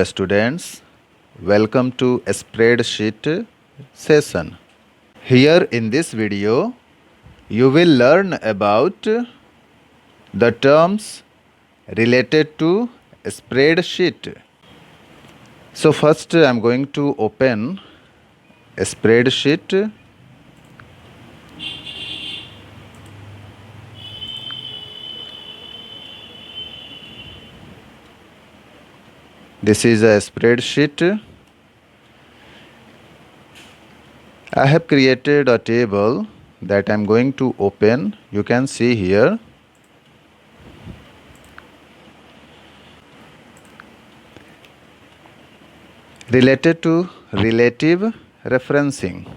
students, welcome to spreadsheet session. Here in this video, you will learn about the terms related to spreadsheet. So first I am going to open a spreadsheet. This is a spreadsheet. I have created a table that I am going to open. You can see here. Related to relative referencing.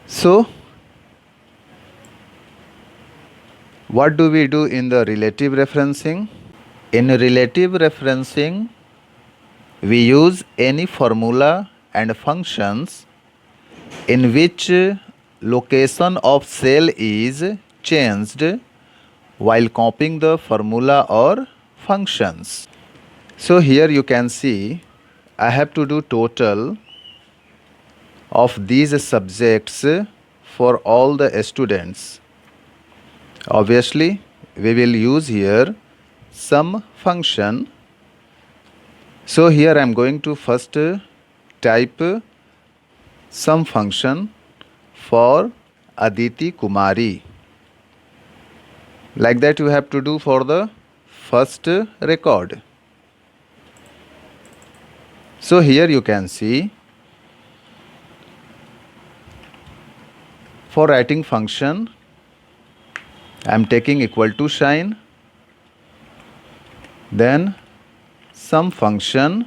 So, what do we do in the relative referencing? In relative referencing, we use any formula and functions in which location of cell is changed while copying the formula or functions. So here you can see I have to do total of these subjects for all the students. Obviously, we will use here some function. So here I am going to first type some function for Aditi Kumari. Like that you have to do for the first record. So here you can see for writing function I am taking equal to sign, then some function,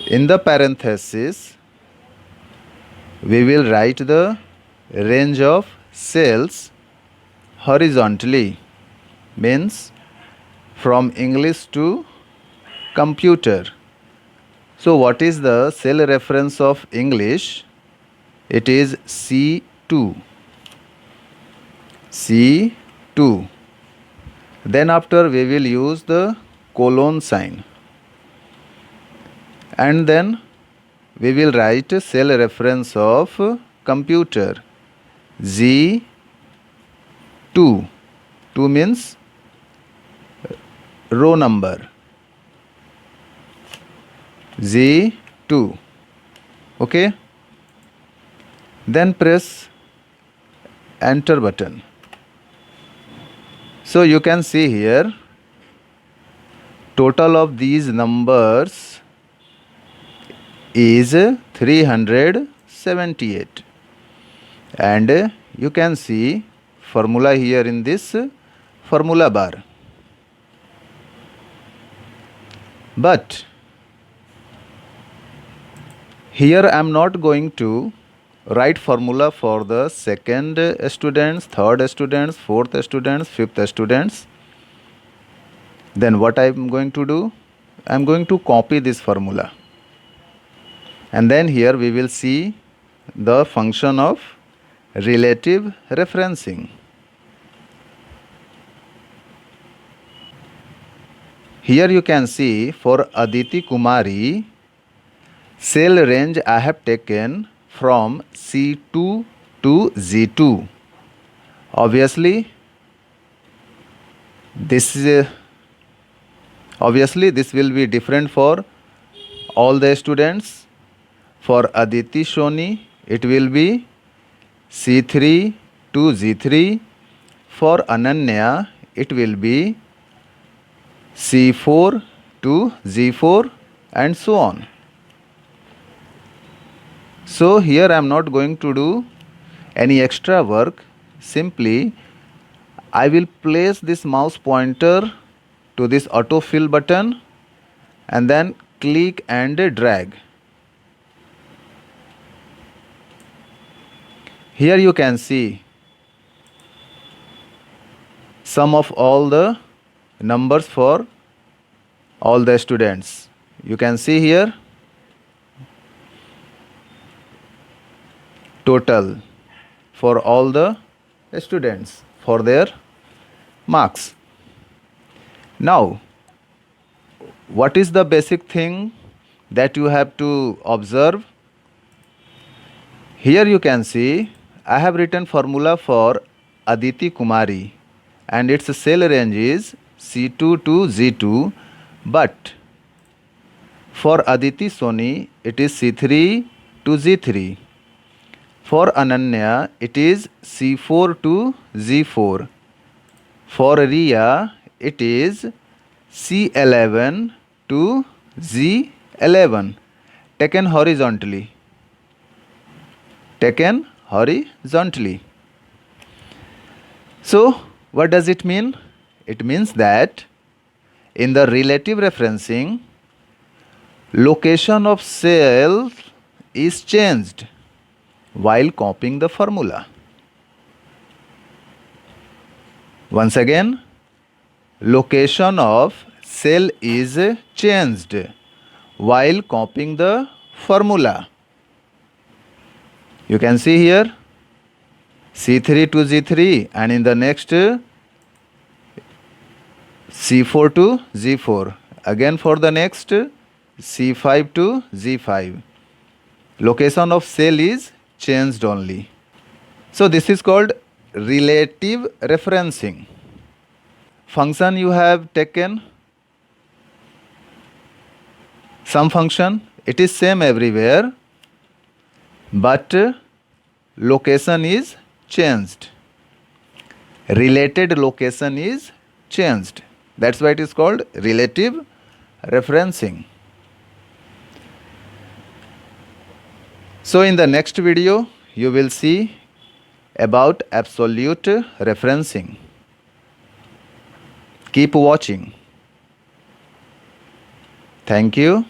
in the parenthesis we will write the range of cells horizontally, means from English to computer. So what is the cell reference of English? It is C2. C2. Then after we will use the colon sign. And then we will write cell reference of computer. Z2. 2 means row number. Z2. Okay. Then press enter button. So you can see here total of these numbers is 378, and you can see formula here in this formula bar. But here I am not going to write formula for the second students, third students, fourth students, fifth students. Then what I am going to do? I am going to copy this formula. And then here we will see the function of relative referencing. Here you can see for Aditi Kumari, cell range I have taken from C2 to Z2. Obviously, this will be different for all the students. For Aditi Shoni, it will be C3 to Z3. For Ananya, it will be C4 to Z4 and so on. So here I am not going to do any extra work. Simply I will place this mouse pointer to this autofill button and then click and drag. Here you can see sum of all the numbers for all the students. You can see here total for all the students for their marks. Now, what is the basic thing that you have to observe? Here you can see I have written formula for Aditi Kumari and its cell range is C2 to Z2, but for Aditi Soni it is C3 to Z3. For Ananya it is C4 to Z4. For Riya it is C11 to Z11 taken horizontally. Taken horizontally. So, what does it mean? It means that in the relative referencing, location of cell is changed while copying the formula. Once again, location of cell is changed while copying the formula. You can see here C3 to Z3 and in the next C4 to Z4. Again for the next C5 to Z5. Location of cell is changed only. So this is called relative referencing. Function you have taken some function, it is same everywhere, but location is changed. Related location is changed. That's why it is called relative referencing. So in the next video, you will see about absolute referencing. Keep watching. Thank you.